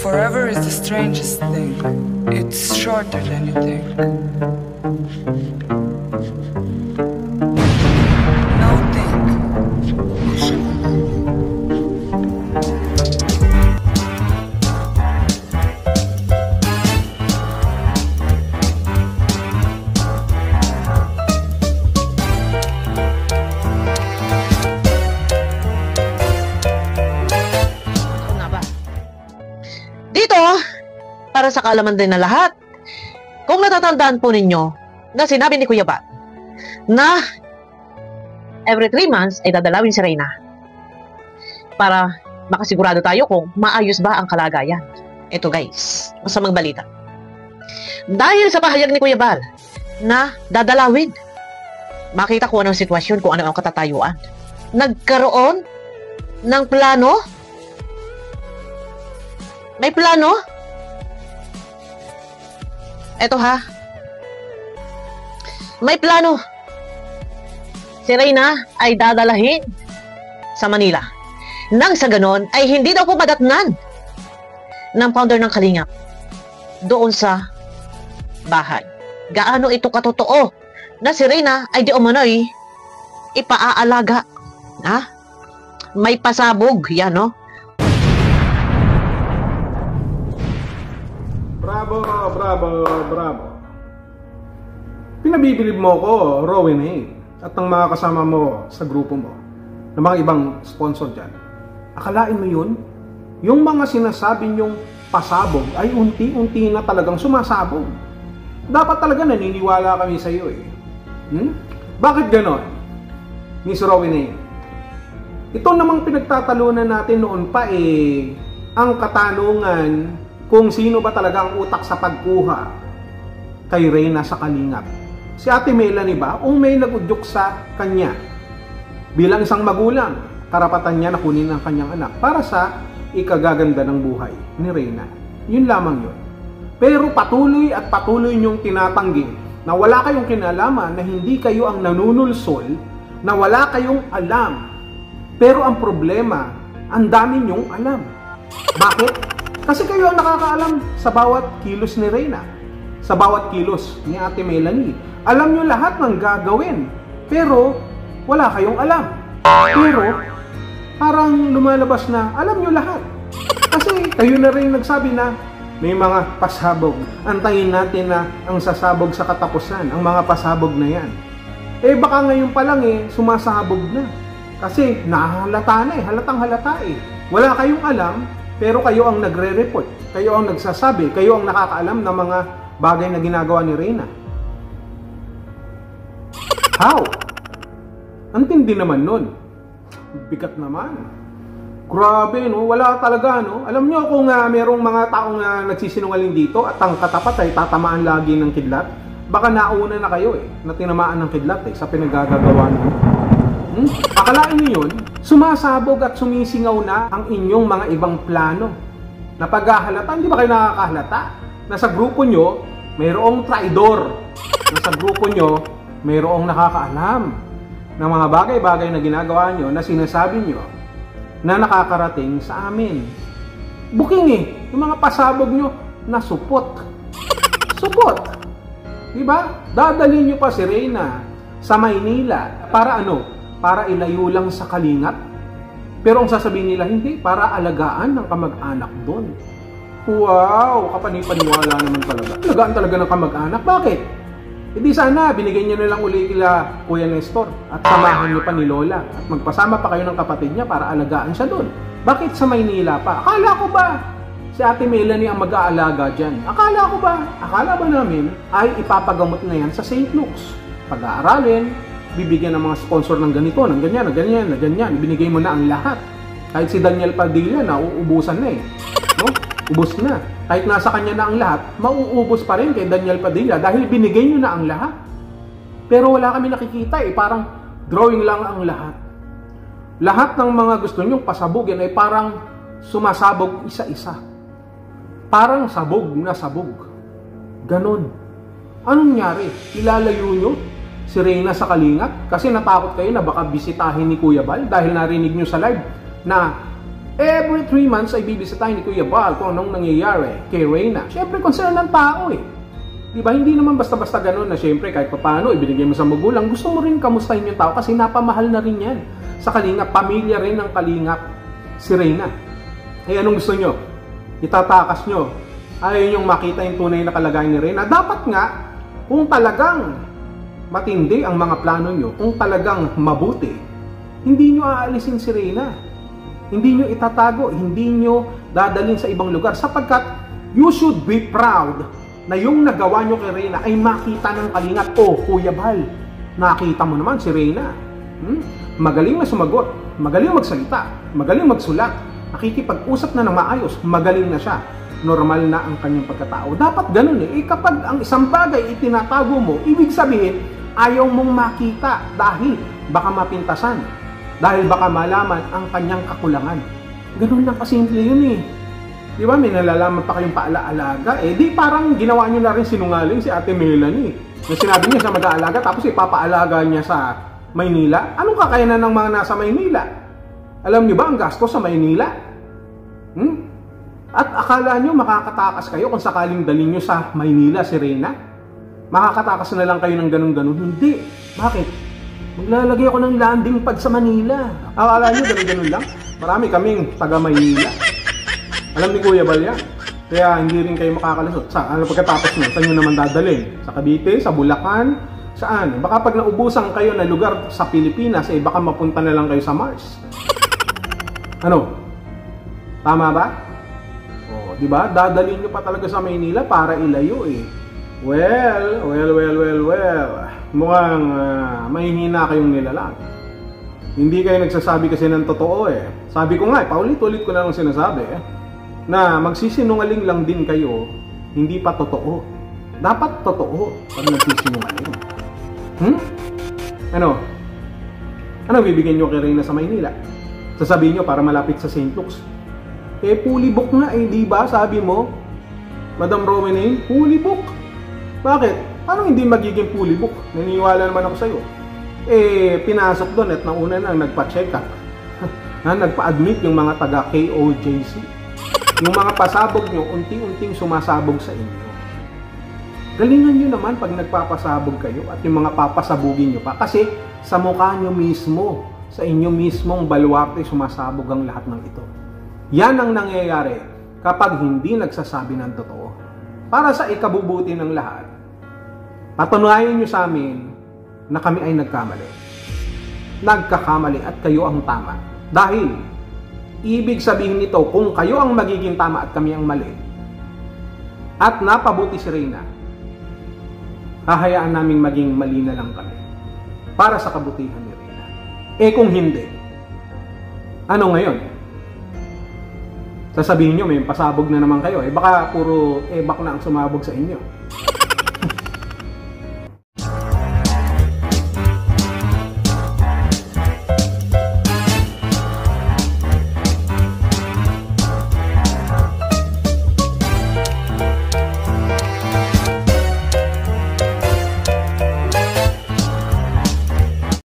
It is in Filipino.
Forever is the strangest thing. It's shorter than you think. No think. Para sa kaalaman din na lahat, kung natatandaan po ninyo na sinabi ni Kuya Bat na every 3 months ay dadalawin si Reyna para makasigurado tayo kung maayos ba ang kalagayan. Ito guys, masamang balita. Dahil sa pahayag ni Kuya Bal na dadalawin, makita ko anong sitwasyon, kung ano ang katatayuan. Nagkaroon ng plano? May plano? Eto ha. May plano. Si Reyna ay dadalahin sa Manila. Nang sa ganon ay hindi daw po madatnan ng founder ng Kalingap doon sa bahay. Gaano ito katotoo na si Reyna ay di umano'y ipaaalaga? Ha? May pasabog yan, no? Bravo, bravo, bravo. Pinabibilib mo ko, Rowena, at ng mga kasama mo sa grupo mo, ng mga ibang sponsor dyan. Akalain mo yun? Yung mga sinasabi nyong pasabog ay unti-unti na talagang sumasabog. Dapat talaga naniniwala kami sa iyo eh. Bakit ganon, Miss Rowena? Ito namang pinagtatalunan natin noon pa eh, ang katanungan kung sino ba talaga ang utak sa pagkuha kay Reyna sa Kalingap. Si Ate Melanie ba o may nagudyok sa kanya? Bilang isang magulang, karapatan niya na kunin ang kanyang anak para sa ikagaganda ng buhay ni Reyna. Yun lamang yun. Pero patuloy at patuloy niyong tinatanggi na wala kayong kinalaman, na hindi kayo ang nanunulsol, na wala kayong alam. Pero ang problema, ang dami niyong alam. Bakit? Kasi kayo ang nakakaalam sa bawat kilos ni Reyna, sa bawat kilos ni Ate Melanie. Alam nyo lahat ng gagawin, pero wala kayong alam. Pero parang lumalabas na alam nyo lahat. Kasi kayo na rin nagsabi na may mga pasabog. Antayin natin na ang sasabog sa katapusan, ang mga pasabog na yan. Eh baka ngayon pa lang eh, sumasabog na. Kasi nahalata na eh, halatang halata eh. Wala kayong alam, pero kayo ang nagre-report, kayo ang nagsasabi, kayo ang nakakaalam ng mga bagay na ginagawa ni Reyna. How? Ang tindi naman nun. Bigat naman. Grabe, no? Wala talaga, no? Alam nyo kung merong mga taong nagsisinungaling dito at ang katapat ay tatamaan lagi ng kidlat, baka nauna na kayo eh, na tinamaan ng kidlat eh, sa pinagagagawa nyo. Akalain niyo yun, sumasabog at sumisingaw na ang inyong mga ibang plano. Napaghahalata, hindi ba kayo nakakahalata? Na sa grupo nyo, mayroong traidor. Na sa grupo nyo, mayroong nakakaalam ng mga bagay-bagay na ginagawa nyo, na sinasabi nyo, na nakakarating sa amin. Buking eh, yung mga pasabog nyo na supot. Supot. Diba? Dadalhin nyo pa si Reyna sa Maynila para ano? Para ilayo lang sa Kalingap. Pero ang sasabihin nila, hindi, para alagaan ng kamag-anak doon. Wow, kapanipaniwala naman talaga. Alagaan talaga ng kamag-anak. Bakit? Hindi sana, binigay niya na lang uli kila Kuya Nestor at samahan niyo pa ni Lola at magpasama pa kayo ng kapatid niya para alagaan siya doon. Bakit sa Maynila pa? Akala ko ba si Ate Melanie ang mag-aalaga dyan? Akala ba namin ay ipapagamot na yan sa St. Luke's? Pag-aaralin, bibigyan ng mga sponsor ng ganito, ng ganyan, ng ganyan, ng ganyan. Ibinigay mo na ang lahat. Kahit si Daniel Padilla na uubusan na eh. No? Ubus na. Kahit nasa kanya na ang lahat, mauubos pa rin kay Daniel Padilla dahil binigay nyo na ang lahat. Pero wala kami nakikita eh. Parang drawing lang ang lahat. Lahat ng mga gusto nyong pasabugin ay parang sumasabog isa-isa. Parang sabog na sabog. Ganon. Anong nangyari? Ilalayo nyo si Reyna sa Kalingap kasi natakot kayo na baka bisitahin ni Kuya Bal dahil narinig nyo sa live na Every 3 months ay bibisitahin ni Kuya Bal kung anong nangyayari kay Reyna. Siyempre, concern ng tao eh. Diba? Hindi naman basta-basta ganun na siyempre kahit paano ibinigay mo sa magulang, gusto mo rin kamustahin yung tao kasi napamahal na rin yan. Sa Kalingap, pamilya rin ng Kalingap si Reyna. Eh anong gusto nyo? Itatakas nyo. Ayaw nyong makita yung tunay na kalagayan ni Reyna. Dapat nga, kung talagang matindi ang mga plano nyo, kung talagang mabuti, hindi nyo aalisin si Reyna. Hindi nyo itatago, hindi nyo dadalhin sa ibang lugar sapagkat you should be proud na yung nagawa nyo kay Reyna ay makita ng Kalingap. Oh, Kuya Bal, nakita mo naman si Reyna. Magaling na sumagot, magaling magsalita, magaling magsulat, nakikipag-usap na ng maayos, magaling na siya. Normal na ang kanyang pagkatao. Dapat ganun eh. Kapag ang isang bagay itinatago mo, ibig sabihin, ayaw mong makita dahil baka mapintasan. Dahil baka malaman ang kanyang kakulangan. Ganun lang kasimple yun eh. Di ba, may nalalaman pa kayong paalaalaga. Eh, di parang ginawa nyo na rin sinungaling si Ate Melanie. Na sinabi niya siya mag-aalaga, tapos ipapaalaga niya sa Maynila. Anong kakayanan ng mga nasa Maynila? Alam niyo ba ang gasto sa Maynila? At akala nyo makakatakas kayo kung sakaling dalhin nyo sa Maynila si Reyna? Makakatakas na lang kayo ng ganun-ganun? Hindi. Bakit? Maglalagay ako ng landing pad sa Manila. Akala nyo ganun-ganun lang? Marami kaming taga Maynila. Alam ni Kuya Bal yan. Kaya hindi rin kayo makakalusot. Pagkatapos nyo, saan nyo naman dadalhin? Sa Cavite? Sa Bulacan? Saan? Baka pag naubusan kayo na lugar sa Pilipinas, eh baka mapunta na lang kayo sa Mars. Ano? Tama ba? O, di ba? Dadalhin nyo pa talaga sa Maynila para ilayo eh. Well. Mukhang mahihina kayong nilalang. Hindi kayo nagsasabi kasi ng totoo eh. Sabi ko nga, paulit-ulit ko na lang sinasabi na magsisinungaling lang din kayo, hindi pa totoo. Dapat totoo pag nagsisinungaling. Ano? Ano bibigyan nyo kay Reyna sa Maynila? Sasabihin nyo para malapit sa St. Luke's. Eh, fully book nga eh, di ba? Sabi mo, Madam Romaine, fully book. Bakit? Paano hindi magiging fully book? Naniniwala naman ako sa'yo. Eh, pinasok doon at nauna na nagpa-check up. Nagpa-admit yung mga taga-KOJC. Yung mga pasabog nyo, unting-unting sumasabog sa inyo. Galingan nyo naman pag nagpapasabog kayo at yung mga papasabugin nyo pa. Kasi sa mukha nyo mismo, sa inyo mismong baluarte, sumasabog ang lahat ng ito. Yan ang nangyayari kapag hindi nagsasabi ng totoo. Para sa ikabubuti ng lahat, patunayan nyo sa amin na kami ay nagkamali. Nagkakamali at kayo ang tama. Dahil, ibig sabihin nito, kung kayo ang magiging tama at kami ang mali, at napabuti si Reyna, hahayaan naming maging mali na lang kami para sa kabutihan ni Reyna. Eh kung hindi, ano ngayon? Sasabihin nyo, may pasabog na naman kayo. Eh baka puro ebak na ang sumabog sa inyo.